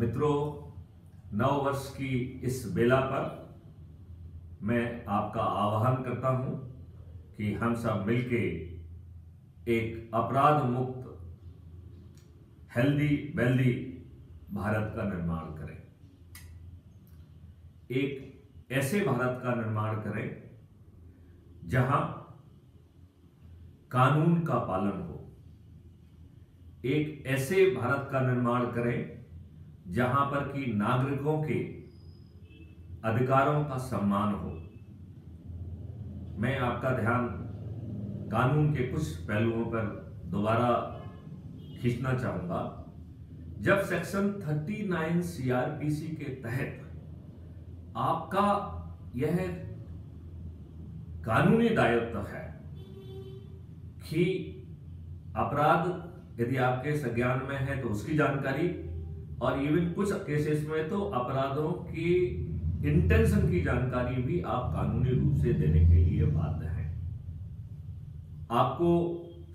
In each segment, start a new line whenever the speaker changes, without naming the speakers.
मित्रों, नव वर्ष की इस बेला पर मैं आपका आह्वान करता हूं कि हम सब मिलके एक अपराध मुक्त हेल्दी वेल्दी भारत का निर्माण करें। एक ऐसे भारत का निर्माण करें जहां कानून का पालन हो। एक ऐसे भारत का निर्माण करें जहां पर कि नागरिकों के अधिकारों का सम्मान हो। मैं आपका ध्यान कानून के कुछ पहलुओं पर दोबारा खींचना चाहूंगा। जब सेक्शन 39 सीआरपीसी के तहत आपका यह कानूनी दायित्व है कि अपराध यदि आपके संज्ञान में है तो उसकी जानकारी, और इवन कुछ केसेस में तो अपराधों की इंटेंशन की जानकारी भी आप कानूनी रूप से देने के लिए बाध्य हैं। आपको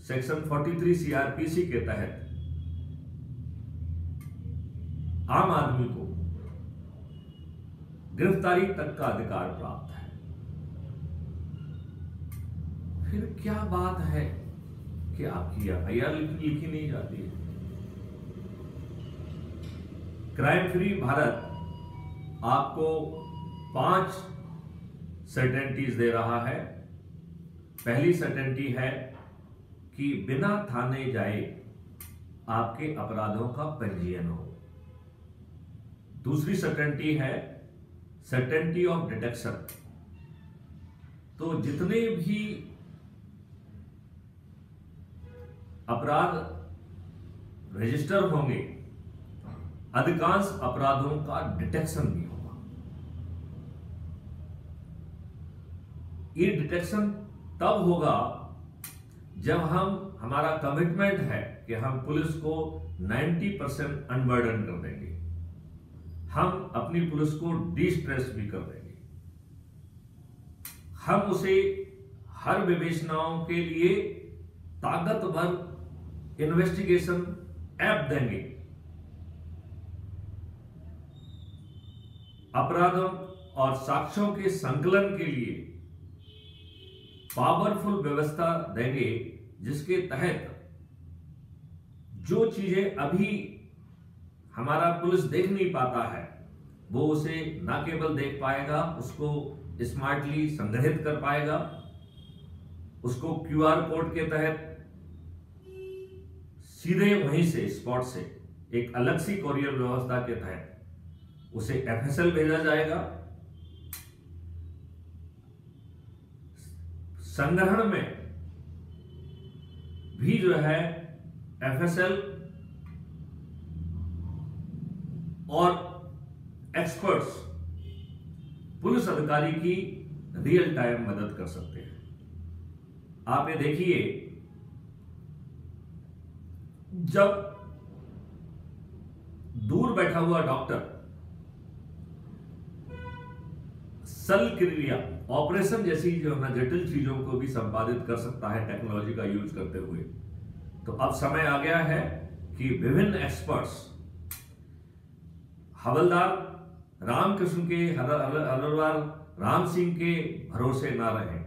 सेक्शन 43 सीआरपीसी के तहत आम आदमी को गिरफ्तारी तक का अधिकार प्राप्त है। फिर क्या बात है कि आपकी एफआईआर लिखी नहीं जाती है। क्राइम फ्री भारत आपको 5 सर्टेनिटीज दे रहा है। पहली सर्टेनिटी है कि बिना थाने जाए आपके अपराधों का पंजीयन हो। दूसरी सर्टेनिटी है सर्टेनिटी ऑफ डिटेक्शन। तो जितने भी अपराध रजिस्टर होंगे, अधिकांश अपराधों का डिटेक्शन भी होगा। ये डिटेक्शन तब होगा जब हमारा कमिटमेंट है कि हम पुलिस को 90% अनबर्डन कर देंगे। हम अपनी पुलिस को डिस्ट्रेस भी कर देंगे। हम उसे हर विवेचनाओं के लिए ताकतवर इन्वेस्टिगेशन ऐप देंगे। अपराधों और साक्ष्यों के संकलन के लिए पावरफुल व्यवस्था देंगे, जिसके तहत जो चीजें अभी हमारा पुलिस देख नहीं पाता है वो उसे ना केवल देख पाएगा, उसको स्मार्टली संग्रहित कर पाएगा, उसको क्यूआर कोड के तहत सीधे वहीं से स्पॉट से एक अलग सी कोरियर व्यवस्था के तहत उसे एफएसएल भेजा जाएगा। संग्रहण में भी जो है एफएसएल और एक्सपर्ट्स पुलिस अधिकारी की रियल टाइम मदद कर सकते हैं। आप ये देखिए, जब दूर बैठा हुआ डॉक्टर शल्यक्रिया ऑपरेशन जैसी जो है ना जटिल चीजों को भी संपादित कर सकता है टेक्नोलॉजी का यूज करते हुए, तो अब समय आ गया है कि विभिन्न एक्सपर्ट्स हवलदार रामकृष्ण के हवलदार राम सिंह के भरोसे ना रहें।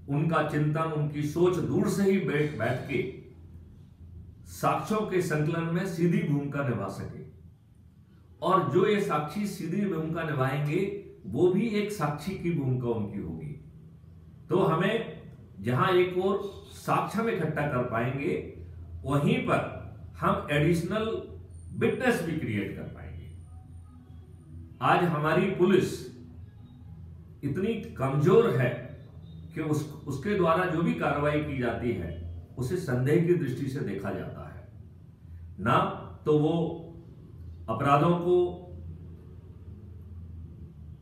उनका चिंतन, उनकी सोच दूर से ही बैठ के साक्ष्यों के संकलन में सीधी भूमिका निभा सके, और जो ये साक्षी सीधी भूमिका निभाएंगे वो भी एक साक्षी की भूमिका उनकी होगी। तो हमें जहां एक और साक्ष्य हम इकट्ठा कर पाएंगे, वहीं पर हम एडिशनल विटनेस भी क्रिएट कर पाएंगे। आज हमारी पुलिस इतनी कमजोर है कि उसके द्वारा जो भी कार्रवाई की जाती है उसे संदेह की दृष्टि से देखा जाता है। ना तो वो अपराधों को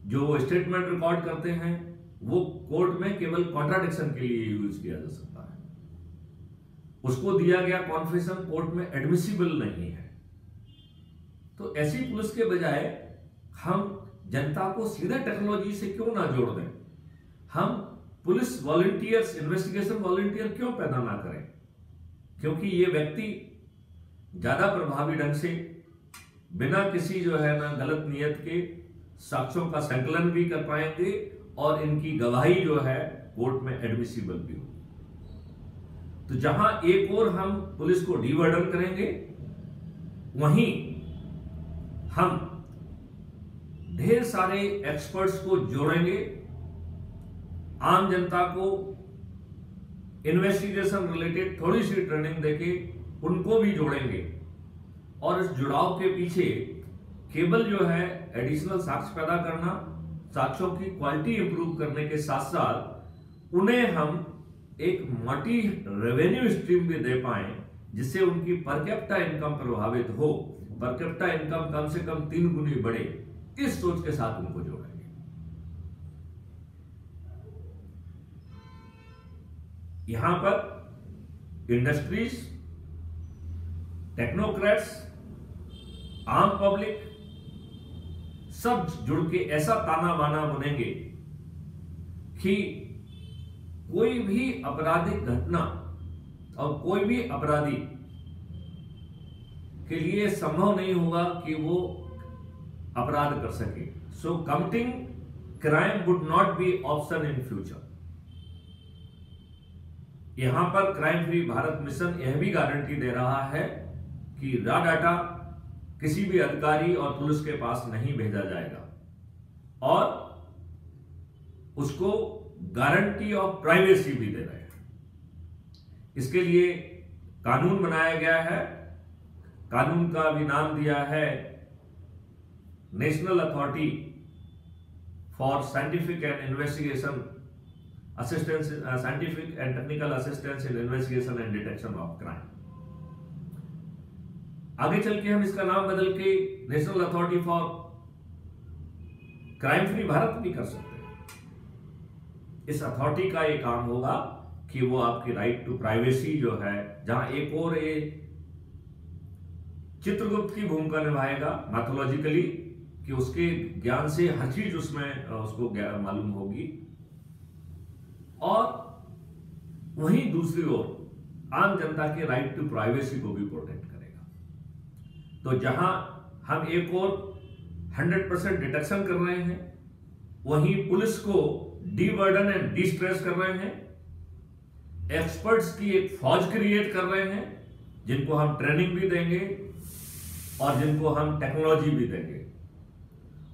जो स्टेटमेंट रिकॉर्ड करते हैं वो कोर्ट में केवल कॉन्ट्राडिक्शन के लिए यूज किया जा सकता है। उसको दिया गया कॉन्फेशन कोर्ट में एडमिसिबल नहीं है। तो ऐसी पुलिस के बजाय हम जनता को सीधे टेक्नोलॉजी से क्यों ना जोड़ दें? हम पुलिस वॉलंटियर्स, इन्वेस्टिगेशन वॉलंटियर क्यों पैदा ना करें? क्योंकि ये व्यक्ति ज्यादा प्रभावी ढंग से बिना किसी जो है ना गलत नियत के साक्ष्यों का संकलन भी कर पाएंगे और इनकी गवाही जो है कोर्ट में एडमिसिबल भी होगी। तो जहां एक और हम पुलिस को डीबर्डन करेंगे, वहीं हम ढेर सारे एक्सपर्ट्स को जोड़ेंगे, आम जनता को इन्वेस्टिगेशन रिलेटेड थोड़ी सी ट्रेनिंग देके उनको भी जोड़ेंगे। और इस जुड़ाव के पीछे केवल जो है एडिशनल साक्ष्य पैदा करना, साक्ष्यों की क्वालिटी इंप्रूव करने के साथ साथ उन्हें हम एक मल्टी रेवेन्यू स्ट्रीम भी दे पाए, जिससे उनकी पर कैपिटा इनकम प्रभावित हो, पर कैपिटा इनकम कम से कम 3 गुनी बढ़े, इस सोच के साथ उनको जोड़ेंगे। यहां पर इंडस्ट्रीज, टेक्नोक्रेट्स, आम पब्लिक सब जुड़ के ऐसा ताना बाना बुनेंगे कि कोई भी आपराधिक घटना और कोई भी अपराधी के लिए संभव नहीं होगा कि वो अपराध कर सके। So committing crime would not be option in future. यहां पर क्राइम फ्री भारत मिशन यह भी गारंटी दे रहा है कि रॉ डाटा किसी भी अधिकारी और पुलिस के पास नहीं भेजा जाएगा और उसको गारंटी ऑफ प्राइवेसी भी दे रहे हैं। इसके लिए कानून बनाया गया है। कानून का भी नाम दिया है national authority for scientific and investigation assistance, scientific and technical assistance in investigation and detection of crime. आगे चल के हम इसका नाम बदल के national authority for crime free Bharat भी कर सकते हैं। इस अथॉरिटी का ये काम होगा कि वो आपकी राइट टू प्राइवेसी जो है, जहां एक और चित्रगुप्त की भूमिका निभाएगा मैथोलॉजिकली, कि उसके ज्ञान से हर चीज उसमें उसको मालूम होगी, और वहीं दूसरी ओर आम जनता के राइट टू प्राइवेसी को भी प्रोटेक्ट करेगा। तो जहां हम एक और 100% डिटेक्शन कर रहे हैं, वहीं पुलिस को डीबर्डन एंड डिस्ट्रेस कर रहे हैं, एक्सपर्ट्स की एक फौज क्रिएट कर रहे हैं, जिनको हम ट्रेनिंग भी देंगे और जिनको हम टेक्नोलॉजी भी देंगे,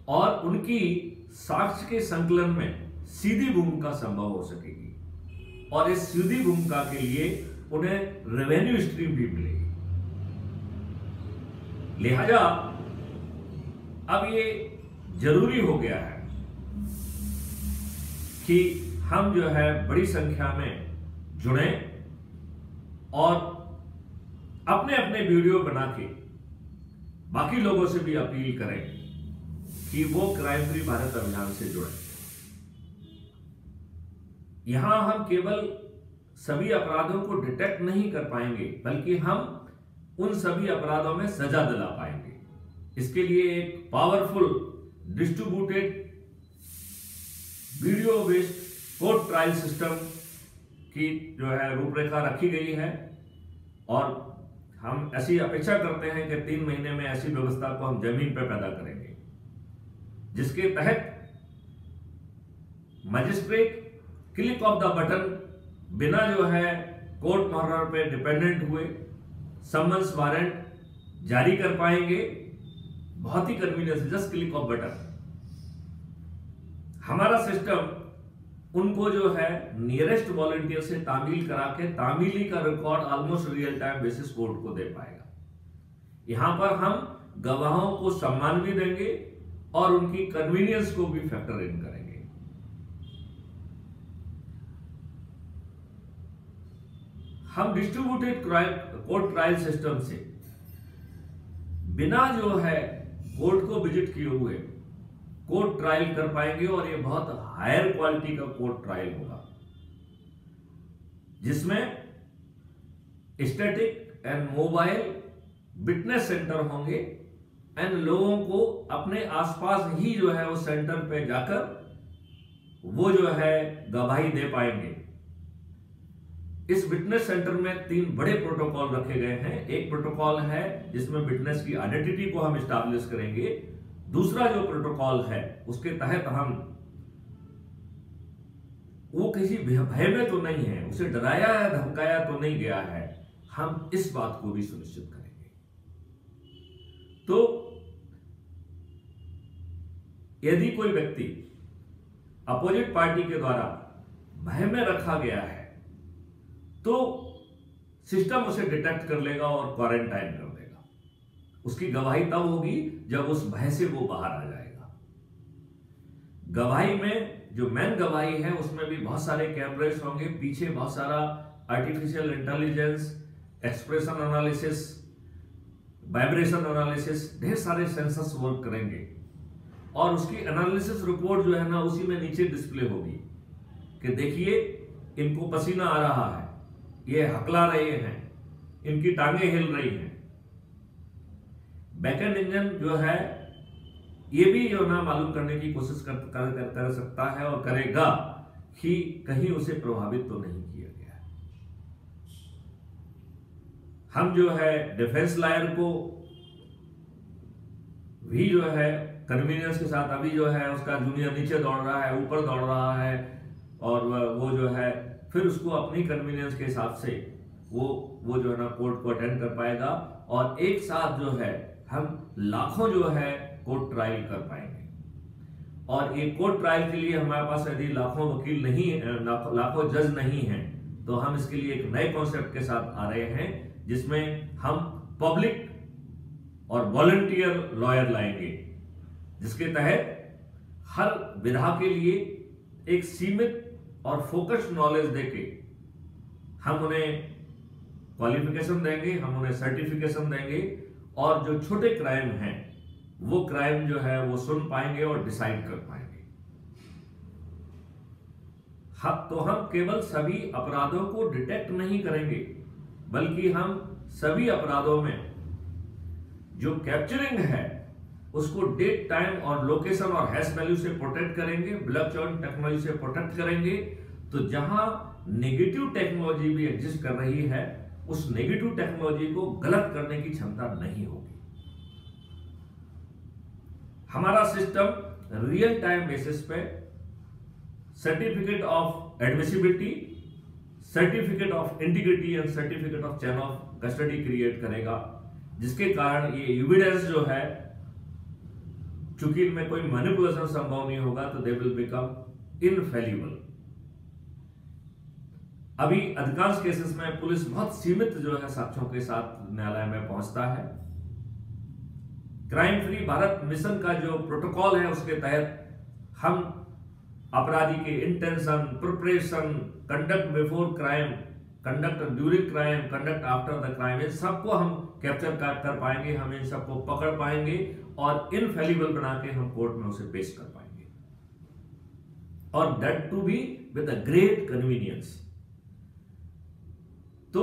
और उनकी साक्ष्य के संकलन में सीधी भूमिका संभव हो सकेगी, और इस सीधी भूमिका के लिए उन्हें रेवेन्यू स्ट्रीम भी मिलेगी। लिहाजा अब ये जरूरी हो गया है कि हम जो है बड़ी संख्या में जुड़े और अपने अपने वीडियो बना के बाकी लोगों से भी अपील करें कि वो क्राइम फ्री भारत अभियान से जुड़े। यहां हम केवल सभी अपराधों को डिटेक्ट नहीं कर पाएंगे, बल्कि हम उन सभी अपराधों में सजा दिला पाएंगे। इसके लिए एक powerful distributed video based court trial system की जो है रूपरेखा रखी गई है, और हम ऐसी अपेक्षा करते हैं कि 3 महीने में ऐसी व्यवस्था को हम जमीन पर पैदा करेंगे, जिसके तहत magistrate click of the button, बिना जो है कोर्ट मॉर्डर पे डिपेंडेंट हुए, समन्स वारंट जारी कर पाएंगे। बहुत ही convenience, just click of button. हमारा सिस्टम उनको जो है नियरेस्ट वॉलंटियर से तामील करा के तामीली का record almost real time basis court को दे पाएगा। यहां पर हम गवाहों को सम्मान भी देंगे और उनकी कन्वीनियंस को भी फैक्टर इन करेंगे। हम डिस्ट्रीब्यूटेड कोर्ट ट्रायल सिस्टम से बिना जो है कोर्ट को विजिट किए हुए कोर्ट ट्रायल कर पाएंगे, और ये बहुत हायर क्वालिटी का कोर्ट ट्रायल होगा, जिसमें static and mobile witness centre होंगे, एंड लोगों को अपने आसपास ही जो है उस सेंटर पे जाकर वो जो है गवाही दे पाएंगे। इस विटनेस सेंटर में 3 बड़े प्रोटोकॉल रखे गए हैं। एक प्रोटोकॉल है जिसमें विटनेस की आइडेंटिटी को हम स्टैब्लिश करेंगे। दूसरा जो प्रोटोकॉल है उसके तहत हम, वो किसी भय में तो नहीं है, उसे डराया या धमकाया तो नहीं गया है, हम इस बात को भी सुनिश्चित करेंगे। तो यदि कोई व्यक्ति अपोजिट पार्टी के द्वारा भय में रखा गया है तो सिस्टम उसे डिटेक्ट कर लेगा और क्वारंटाइन कर देगा। उसकी गवाही तब होगी जब उस भय से वो बाहर आ जाएगा। गवाही में जो मेन गवाही है उसमें भी बहुत सारे कैमरेस होंगे, पीछे बहुत सारा artificial intelligence, expression analysis, vibration analysis, ढेर सारे सेंसर्स वर्क करेंगे और उसकी एनालिसिस रिपोर्ट जो है ना उसी में नीचे डिस्प्ले होगी कि देखिए इनको पसीना आ रहा है, ये हकला रहे हैं, इनकी टांगें हिल रही हैं। बैकएंड इंजन जो है ये भी जो ना मालूम करने की कोशिश कर सकता है और करेगा कि कहीं उसे प्रभावित तो नहीं किया गया है। हम जो है डिफेंस लॉयर को भी जो है कन्वीनियंस के साथ, अभी जो है उसका जूनियर नीचे दौड़ रहा है, ऊपर दौड़ रहा है और वो जो है फिर उसको अपनी कन्वीनियंस के हिसाब से वो जो है ना कोर्ट को अटेंड कर पाएगा और एक साथ जो है हम लाखों जो है कोर्ट ट्रायल कर पाएंगे। और एक कोर्ट ट्रायल के लिए हमारे पास यदि लाखों वकील नहीं है, लाखों जज नहीं हैं, तो हम इसके लिए एक नए कॉन्सेप्ट के साथ आ रहे हैं जिसमें हम पब्लिक और वॉलंटियर लॉयर लाएंगे, जिसके तहत हर विधा के लिए एक सीमित और फोकस्ड नॉलेज देके हम उन्हें क्वालिफिकेशन देंगे, हम उन्हें सर्टिफिकेशन देंगे और जो छोटे क्राइम हैं वो क्राइम जो है वो सुन पाएंगे और डिसाइड कर पाएंगे। तो हम केवल सभी अपराधों को डिटेक्ट नहीं करेंगे बल्कि हम सभी अपराधों में जो कैप्चरिंग है उसको डेट, टाइम और लोकेशन और हैश वैल्यू से प्रोटेक्ट करेंगे, ब्लॉकचेन टेक्नोलॉजी से प्रोटेक्ट करेंगे। तो जहां नेगेटिव टेक्नोलॉजी भी एग्जिस्ट कर रही है उस नेगेटिव टेक्नोलॉजी को गलत करने की क्षमता नहीं होगी। हमारा सिस्टम रियल टाइम बेसिस पे certificate of admissibility, certificate of integrity and certificate of chain of custody create करेगा, जिसके कारण ये एविडेंस जो है, चूंकि इनमें कोई मैनिपुलेशन संभव नहीं होगा, तो दे विल बिकम इनफेलिबल। अभी अधिकांश केसेस में पुलिस बहुत सीमित जो है साक्ष्यों के साथ न्यायालय में पहुंचता है। क्राइम फ्री भारत मिशन का जो प्रोटोकॉल है उसके तहत हम अपराधी के intention, preparation, conduct before crime, conduct during crime, conduct after the crime, इन सबको हम कैप्चर कर पाएंगे, हम इन सबको पकड़ पाएंगे और इनफेलिबल बना के हम कोर्ट में उसे पेश कर पाएंगे, और that to be with a great convenience. तो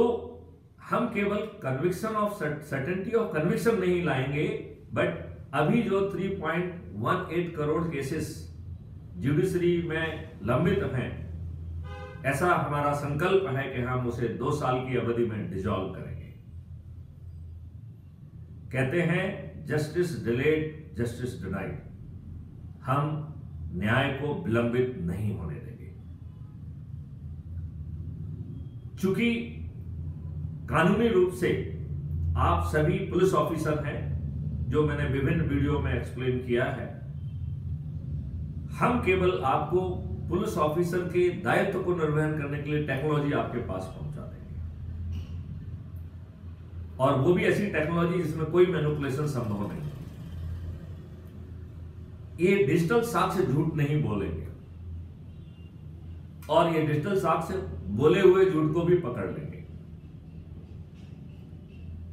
हम केवल conviction of certainty of conviction नहीं लाएंगे, बट अभी जो 3.18 करोड़ केसेस जुडिशरी में लंबित हैं, ऐसा हमारा संकल्प है कि हम उसे 2 साल की अवधि में डिसॉल्व करेंगे। कहते हैं जस्टिस डिलेड जस्टिस डिनाइड। हम न्याय को विलंबित नहीं होने देंगे। चूंकि कानूनी रूप से आप सभी पुलिस ऑफिसर हैं, जो मैंने विभिन्न वीडियो में एक्सप्लेन किया है, हम केवल आपको पुलिस ऑफिसर के दायित्व को निर्वहन करने के लिए टेक्नोलॉजी आपके पास पहुंचा देंगे, और वो भी ऐसी टेक्नोलॉजी जिसमें कोई मैनिपुलेशन संभव नहीं। ये डिजिटल साक्ष्य झूठ नहीं बोलेंगे, और ये डिजिटल साक्ष्य बोले हुए झूठ को भी पकड़ लेंगे।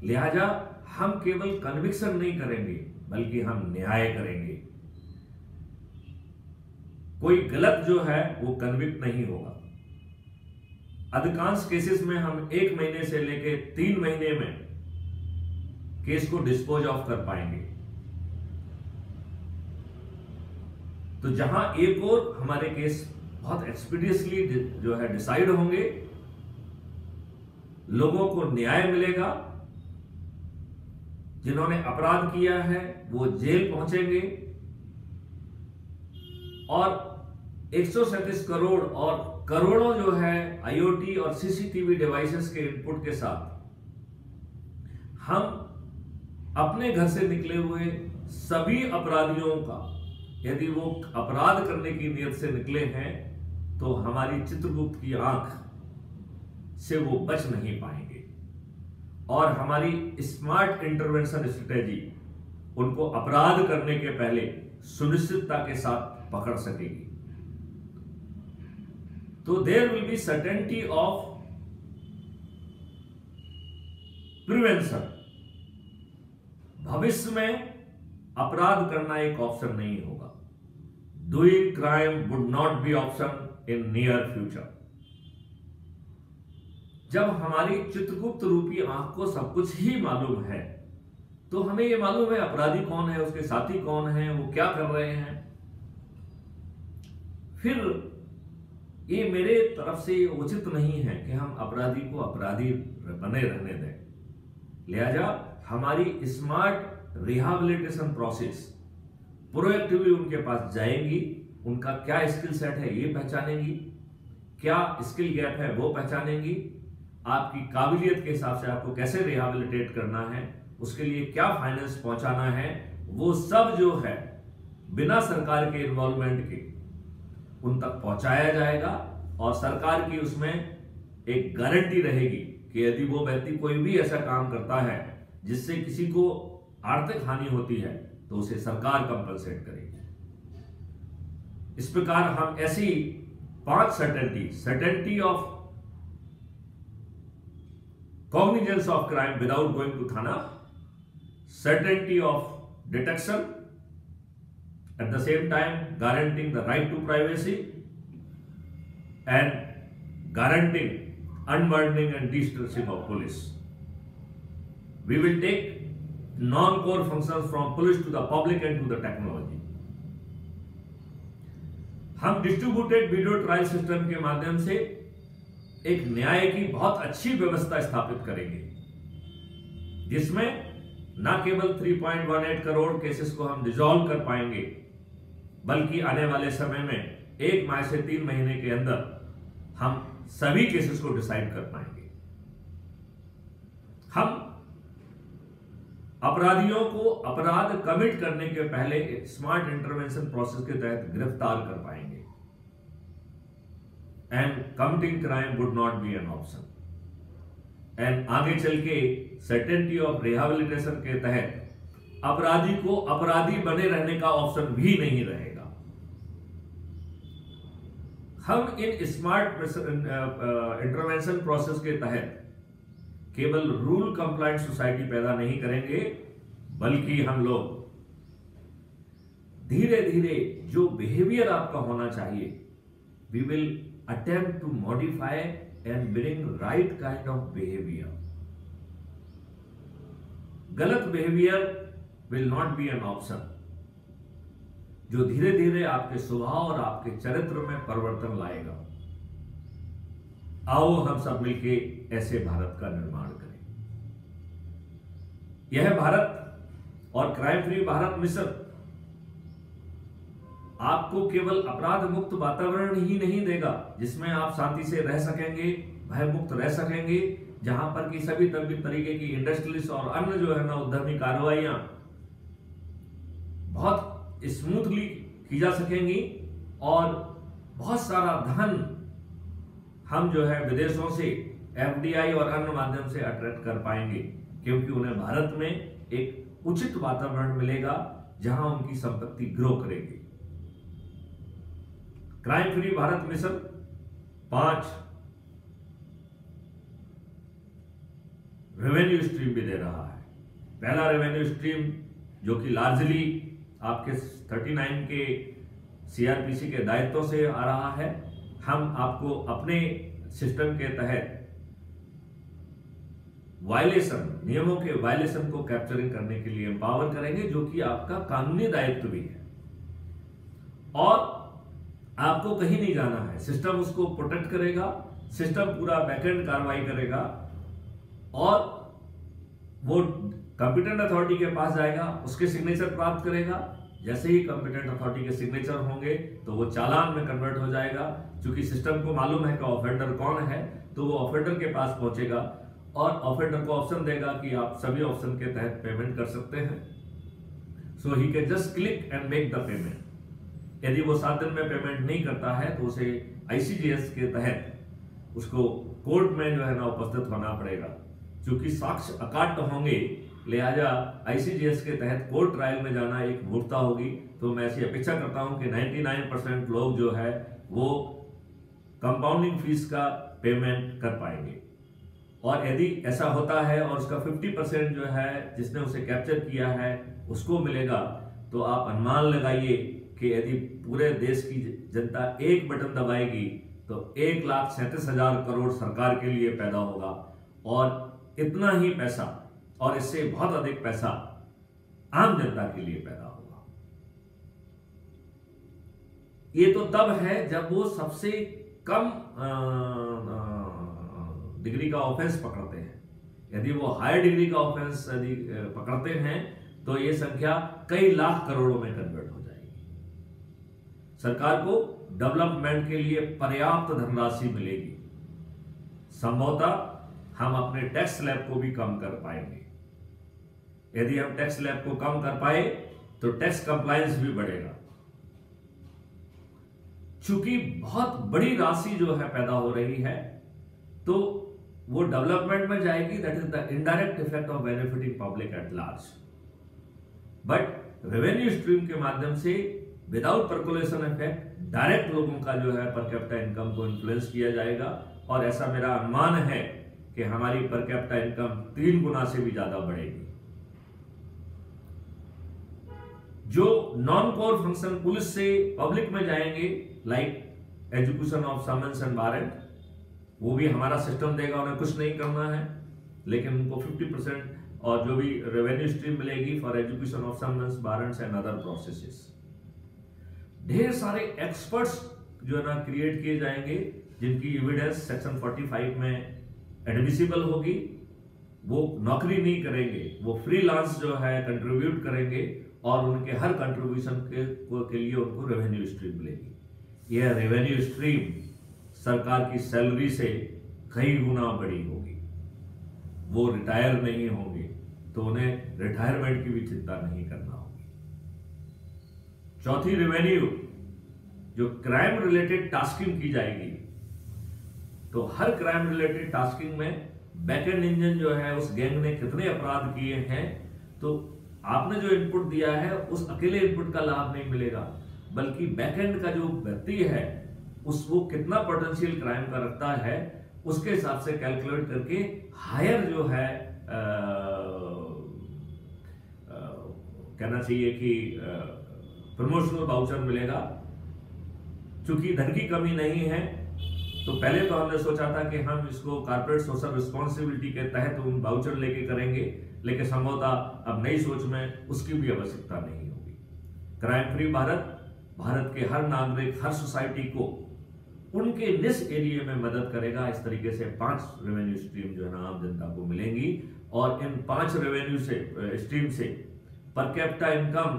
लिहाजा हम केवल कन्विक्शन नहीं करेंगे बल्कि हम न्याय करेंगे। कोई गलत जो है वो कन्विक्ट नहीं होगा। अधिकांश केसेस में हम 1 महीने से लेकर 3 महीने में केस को डिस्पोज ऑफ कर पाएंगे। तो जहां एक और हमारे केस बहुत एक्सपीडियसली जो है डिसाइड होंगे, लोगों को न्याय मिलेगा, जिन्होंने अपराध किया है वो जेल पहुंचेंगे और 137 करोड़ और करोड़ों जो है आईओटी और सीसीटीवी डिवाइसेस के इनपुट के साथ हम अपने घर से निकले हुए सभी अपराधियों का, यदि वो अपराध करने की नीयत से निकले हैं तो हमारी चित्रगुप्त की आंख से वो बच नहीं पाएंगे और हमारी स्मार्ट इंटरवेंशन स्ट्रेटेजी उनको अपराध करने के पहले सुनिश्चितता के साथ पकड़ सकेगी। तो there will be certainty of prevention. भविष्य में अपराध करना एक ऑप्शन नहीं होगा। Doing crime would not be option in near future. जब हमारी चित्रगुप्त रूपी आंख को सब कुछ ही मालूम है तो हमें यह मालूम है अपराधी कौन है, उसके साथी कौन है, वो क्या कर रहे हैं। फिर ये मेरे तरफ से उचित नहीं है कि हम अपराधी को अपराधी बने रहने दें। लिहाजा हमारी स्मार्ट रिहैबिलिटेशन प्रोसेस प्रोएक्टिवली उनके पास जाएंगी, उनका क्या स्किल सेट है ये पहचानेंगी, क्या स्किल गैप है वो पहचानेंगी, आपकी काबिलियत के हिसाब से आपको कैसे रिहैबिलिटेट करना है, उसके लिए क्या फाइनेंस पहुंचाना है, वो सब जो है बिना सरकार के इन्वॉल्वमेंट के उन तक पहुंचाया जाएगा और सरकार की उसमें एक गारंटी रहेगी कि यदि वो व्यक्ति कोई भी ऐसा काम करता है जिससे किसी को आर्थिक हानि होती है तो उसे सरकार कंपनसेट करेगी। इस प्रकार हम ऐसी 5 certainty of cognizance of crime without going to थाना, certainty of detection, at the same time guaranteeing the right to privacy and guaranteeing unburdening and de-stressing of police. We will take non-core functions from police to the public and to the technology. हम distributed video trial system के माध्यम से एक न्याय की बहुत अच्छी व्यवस्था स्थापित करेंगे जिसमें न केवल 3.18 करोड़ केसेस को हम रिजॉल्व कर पाएंगे बल्कि आने वाले समय में 1 माह से 3 महीने के अंदर हम सभी केसेस को डिसाइड कर पाएंगे। हम अपराधियों को अपराध कमिट करने के पहले स्मार्ट इंटरवेंशन प्रोसेस के तहत गिरफ्तार कर पाएंगे and committing crime would not be an option. And आगे चल के सर्टेनिटी ऑफ रिहैबिलिटेशन के तहत अपराधी को अपराधी बने रहने का ऑप्शन भी नहीं रहेगा। हम इन स्मार्ट इंटरवेंशन प्रोसेस के तहत केवल रूल कंप्लायंट सोसाइटी पैदा नहीं करेंगे बल्कि हम लोग धीरे धीरे जो बिहेवियर आपका होना चाहिए we will attempt to modify and bring right kind of behaviour. गलत behaviour will not be an option, जो धीरे धीरे आपके स्वभाव और आपके चरित्र में परिवर्तन लाएगा। आओ हम सब मिलके ऐसे भारत का निर्माण करें। यह भारत और क्राइम फ्री भारत मिशन आपको केवल अपराध मुक्त वातावरण ही नहीं देगा जिसमें आप शांति से रह सकेंगे, भय मुक्त रह सकेंगे, जहां पर कि सभी तरीके की इंडस्ट्रियलिस्ट और अन्य जो है ना उद्यमी कार्रवाइयां बहुत स्मूथली की जा सकेंगी और बहुत सारा धन हम जो है विदेशों से एफडीआई और अन्य माध्यम से अट्रैक्ट कर पाएंगे क्योंकि उन्हें भारत में एक उचित वातावरण मिलेगा जहां उनकी संपत्ति ग्रो करेगी। Crime free Bharat mission 5 revenue stream भी दे रहा है। पहला रेवेन्यू स्ट्रीम जो कि लार्जली आपके 39 के सीआरपीसी के दायित्व से आ रहा है, हम आपको अपने सिस्टम के तहत वायलेशन, नियमों के वायलेशन को कैप्चरिंग करने के लिए एम्पावर करेंगे जो कि आपका कानूनी दायित्व भी है और आपको कहीं नहीं जाना है। सिस्टम उसको प्रोटेक्ट करेगा, सिस्टम पूरा बैकएंड कार्रवाई करेगा और वो कंपिटेंट अथॉरिटी के पास जाएगा, उसके सिग्नेचर प्राप्त करेगा। जैसे ही कंपिटेंट अथॉरिटी के सिग्नेचर होंगे तो वो चालान में कन्वर्ट हो जाएगा। क्योंकि सिस्टम को मालूम है कि ऑफेंडर कौन है, तो वो ऑफेंडर के पास पहुंचेगा और ऑफेंडर को ऑप्शन देगा कि आप सभी ऑप्शन के तहत पेमेंट कर सकते हैं। So he can just click and make the payment. यदि वो 7 दिन में पेमेंट नहीं करता है तो उसे ICGS के तहत उसको कोर्ट में जो है ना उपस्थित होना पड़ेगा। क्योंकि साक्ष्य अकाट्य होंगे, लिहाजा ICGS के तहत कोर्ट ट्रायल में जाना एक मूर्खता होगी। तो मैं ऐसी अपेक्षा करता हूं कि 99% लोग जो है वो कंपाउंडिंग फीस का पेमेंट कर पाएंगे। और यदि ऐसा होता है और उसका 50% जो है जिसने उसे कैप्चर किया है उसको मिलेगा, तो आप अनुमान लगाइए कि यदि पूरे देश की जनता एक बटन दबाएगी तो 1,37,000 करोड़ सरकार के लिए पैदा होगा। और इतना ही पैसा और इससे बहुत अधिक पैसा आम जनता के लिए पैदा होगा। ये तो तब है जब वो सबसे कम डिग्री का ऑफेंस पकड़ते हैं। यदि वो हायर डिग्री का ऑफेंस यदि पकड़ते हैं तो ये संख्या कई लाख करोड़ों में कन्वर्ट हो जाएगी। सरकार को डेवलपमेंट के लिए पर्याप्त धनराशि मिलेगी। संभवतः हम अपने टैक्स स्लैब को भी कम कर पाएंगे। यदि हम टैक्स स्लैब को कम कर पाए तो टैक्स कंप्लायंस भी बढ़ेगा। चूंकि बहुत बड़ी राशि जो है पैदा हो रही है तो वो डेवलपमेंट में जाएगी। That is the indirect effect of benefiting public at large. But revenue stream के माध्यम से विदाउट पर्कुलेशन इफेक्ट डायरेक्ट लोगों का जो है पर कैपिटा इनकम को इन्फ्लुएंस किया जाएगा। और ऐसा मेरा अनुमान है कि हमारी पर कैपिटा इनकम 3 गुना से भी ज्यादा बढ़ेगी। जो नॉन कोर फंक्शन पुलिस से पब्लिक में जाएंगे, like education of summons and warrant, वो भी हमारा सिस्टम देगा, उन्हें कुछ नहीं करना है, लेकिन उनको 50% और जो भी रेवेन्यू स्ट्रीम मिलेगी for education of summons, warrants and other processes. ढेर सारे एक्सपर्ट्स जो है ना क्रिएट किए जाएंगे जिनकी एविडेंस सेक्शन 45 में एडमिसिबल होगी। वो नौकरी नहीं करेंगे, वो फ्रीलांस जो है कंट्रीब्यूट करेंगे और उनके हर कंट्रीब्यूशन के लिए उनको रेवेन्यू स्ट्रीम मिलेगी। यह रेवेन्यू स्ट्रीम सरकार की सैलरी से कई गुना बड़ी होगी। वो रिटायर नहीं होंगे तो उन्हें रिटायरमेंट की भी चिंता नहीं करना होगी। चौथी, रेवेन्यू जो क्राइम रिलेटेड टास्किंग की जाएगी, तो हर क्राइम रिलेटेड टास्किंग में बैकएंड इंजन जो है उस गैंग ने कितने अपराध किए हैं, तो आपने जो इनपुट दिया है उस अकेले इनपुट का लाभ नहीं मिलेगा, बल्कि बैकएंड का जो व्यक्ति है उस वो कितना पोटेंशियल क्राइम का रखता है उसके हिसाब से कैलकुलेट करके हायर जो है कहना चाहिए कि प्रमोशनल वाउचर मिलेगा। चूंकि धन की कमी नहीं है तो पहले तो हमने सोचा था कि हम इसको कॉर्पोरेट सोशल रिस्पॉन्सिबिलिटी के तहत उन वाउचर लेके करेंगे, लेकिन संभवतः अब नई सोच में उसकी भी आवश्यकता नहीं होगी। क्राइम फ्री भारत के हर नागरिक, हर सोसाइटी को उनके निस एरिया में मदद करेगा। इस तरीके से 5 रेवेन्यू स्ट्रीम जो है ना आम जनता को मिलेंगी और इन 5 रेवेन्यू से स्ट्रीम से पर कैपिटा इनकम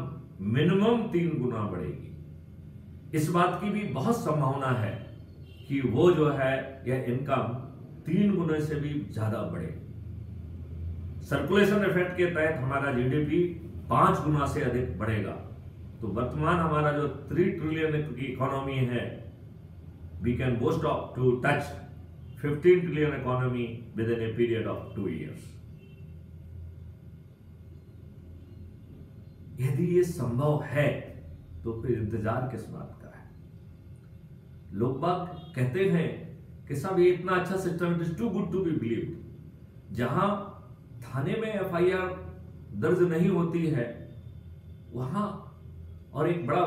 मिनिमम 3 गुना बढ़ेगी। इस बात की भी बहुत संभावना है कि वो जो है यह इनकम 3 गुने से भी ज्यादा बढ़े। सर्कुलेशन इफेक्ट के तहत हमारा जीडीपी 5 गुना से अधिक बढ़ेगा। तो वर्तमान हमारा जो 3 ट्रिलियन की इकोनॉमी है, we can boast of to touch 15 trillion economy within a period of 2 years। यदि ये संभव है तो फिर इंतजार किस बात का है। लोग बाग कहते हैं कि साहब ये इतना अच्छा system, it is too good to be believed. जहां थाने में FIR दर्ज नहीं होती है वहां, और एक बड़ा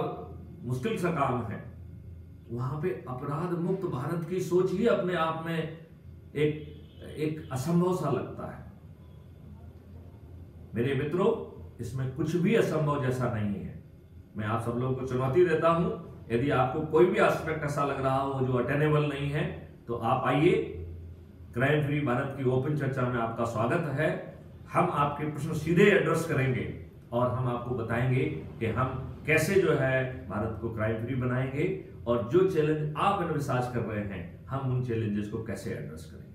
मुश्किल सा काम है, वहां पे अपराध मुक्त भारत की सोच ही अपने आप में एक असंभव सा लगता है। मेरे मित्रों, इसमें कुछ भी असंभव जैसा नहीं है। मैं आप सब लोगों को चुनौती देता हूं, यदि आपको कोई भी एस्पेक्ट ऐसा लग रहा हो जो अटेनेबल नहीं है तो आप आइए, क्राइम फ्री भारत की ओपन चर्चा में आपका स्वागत है। हम आपके प्रश्न सीधे एड्रेस करेंगे और हम आपको बताएंगे कि हम कैसे जो है भारत को क्राइम फ्री बनाएंगे और जो चैलेंज आप एनविसाज कर रहे हैं हम उन चैलेंजेस को कैसे एड्रेस करेंगे।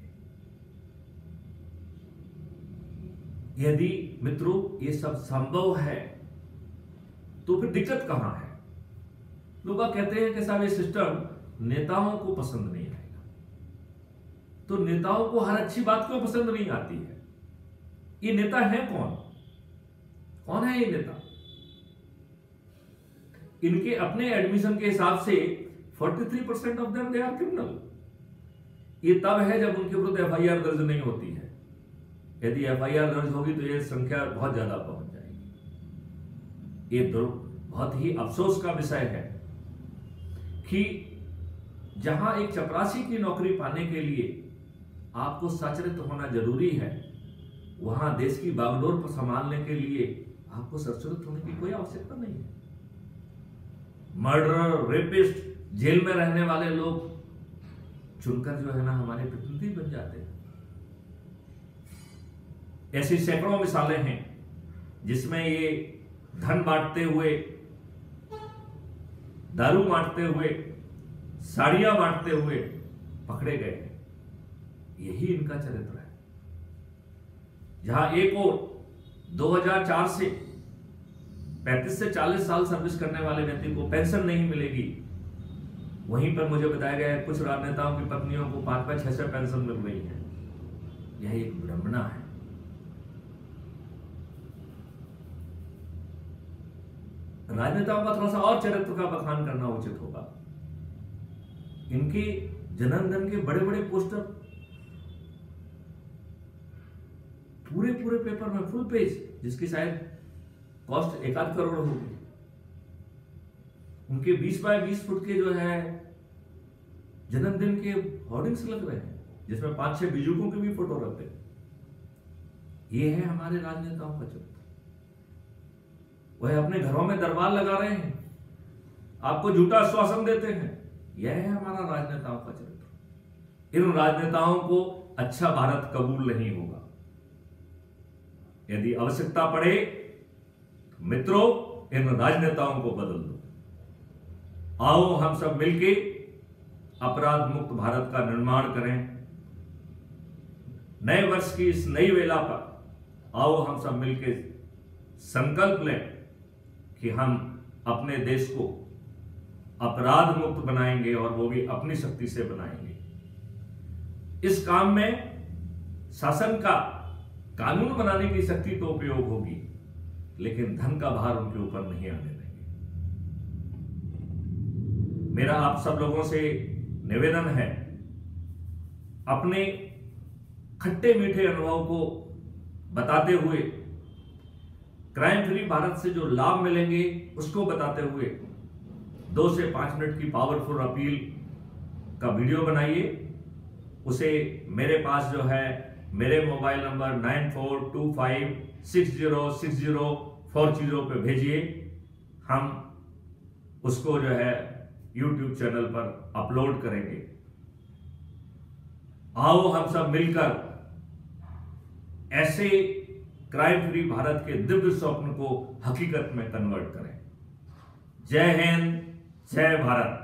यदि मित्रों ये सब संभव है तो फिर दिक्कत कहां है। लोग कहते हैं कि साहब ये सिस्टम नेताओं को पसंद नहीं आएगा, तो नेताओं को हर अच्छी बात क्यों पसंद नहीं आती है। ये नेता है कौन, कौन है ये नेता। इनके अपने एडमिशन के हिसाब से 43% of them they are criminal. ये तब है जब उनके विरुद्ध एफआईआर दर्ज नहीं होती है। यदि एफआईआर दर्ज होगी तो ये संख्या बहुत ज्यादा पहुंच जाएगी। ये बहुत ही अफसोस का विषय है कि जहां एक चपरासी की नौकरी पाने के लिए आपको सचरित्र होना जरूरी है, वहां देश की बागडोर पर संभालने के लिए आपको सचरित्र होने की कोई आवश्यकता नहीं है। मर्डरर, रेपिस्ट, जेल में रहने वाले लोग चुनकर जो है ना हमारे प्रतिनिधि बन जाते हैं। ऐसी सैकड़ों मिसालें हैं जिसमें ये धन बांटते हुए, दारू बांटते हुए, साड़ियां बांटते हुए पकड़े गए हैं। यही इनका चरित्र है। जहां एक और 2004 से 35 से 40 साल सर्विस करने वाले व्यक्ति को पेंशन नहीं मिलेगी, वहीं पर मुझे बताया गया है कुछ राजनेताओं की पत्नियों को 5-5, 6-6 पेंशन मिल रही है। यह एक विडंबना है। राजनेताओं का थोड़ा सा और चरित्र का बखान करना उचित होगा। इनके जन्मदिन के बड़े बड़े पोस्टर पूरे पेपर में, फुल पेज, जिसकी शायद कॉस्ट 1-8 करोड़ होगी। उनके 20 बाय 20 फुट के जो है जन्मदिन के होर्डिंग्स लग रहे हैं जिसमें 5-6 बीजुकों के भी फोटो रहते हैं। ये है हमारे राजनेताओं का चरित्र। वह अपने घरों में दरबार लगा रहे हैं, आपको झूठा आश्वासन देते हैं। यह है हमारा राजनेताओं का चरित्र। इन राजनेताओं को अच्छा भारत कबूल नहीं होगा। यदि आवश्यकता पड़े तो मित्रों इन राजनेताओं को बदल दो। आओ हम सब मिलके अपराध मुक्त भारत का निर्माण करें। नए वर्ष की इस नई वेला पर आओ हम सब मिलके संकल्प लें कि हम अपने देश को अपराध मुक्त बनाएंगे और वो भी अपनी शक्ति से बनाएंगे। इस काम में शासन का कानून बनाने की शक्ति तो उपयोग होगी, लेकिन धन का भार उनके ऊपर नहीं आने देंगे। मेरा आप सब लोगों से निवेदन है, अपने खट्टे मीठे अनुभव को बताते हुए, क्राइम फ्री भारत से जो लाभ मिलेंगे उसको बताते हुए 2 से 5 मिनट की पावरफुल अपील का वीडियो बनाइए। उसे मेरे पास जो है मेरे मोबाइल नंबर 9425606040 पे भेजिए। हम उसको जो है YouTube चैनल पर अपलोड करेंगे। आओ हम सब मिलकर ऐसे क्राइम फ्री भारत के दिव्य स्वप्न को हकीकत में कन्वर्ट करें। जय हिंद, जय भारत।